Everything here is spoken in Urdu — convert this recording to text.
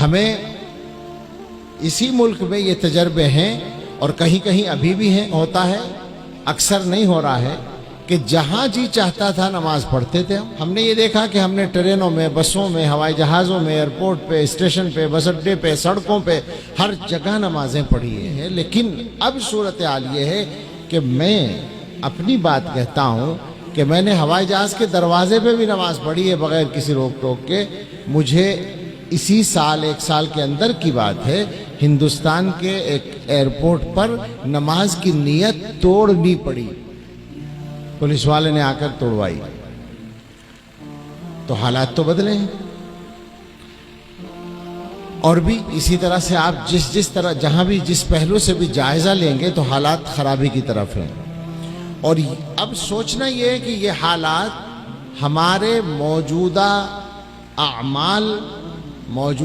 ہمیں اسی ملک میں یہ تجربے ہیں اور کہیں کہیں ابھی بھی ہیں، ہوتا ہے، اکثر نہیں ہو رہا ہے کہ جہاں جی چاہتا تھا نماز پڑھتے تھے ہم نے یہ دیکھا کہ ہم نے ٹرینوں میں، بسوں میں، ہوائی جہازوں میں، ایئرپورٹ پہ، اسٹیشن پہ، بس اڈے پہ، سڑکوں پہ، ہر جگہ نمازیں پڑھی ہیں۔ لیکن اب صورتحال یہ ہے کہ میں اپنی بات کہتا ہوں کہ میں نے ہوائی جہاز کے دروازے پہ بھی نماز پڑھی ہے بغیر کسی روک ٹوک کے۔ مجھے اسی سال، ایک سال کے اندر کی بات ہے، ہندوستان کے ایک ایئرپورٹ پر نماز کی نیت توڑنی پڑی، پولیس والے نے آ کر توڑوائی۔ تو حالات تو بدلے ہیں، اور بھی اسی طرح سے آپ جس طرح جہاں بھی جس پہلو سے بھی جائزہ لیں گے تو حالات خرابی کی طرف ہیں۔ اور اب سوچنا یہ ہے کہ یہ حالات ہمارے موجودہ اعمال، موجودہ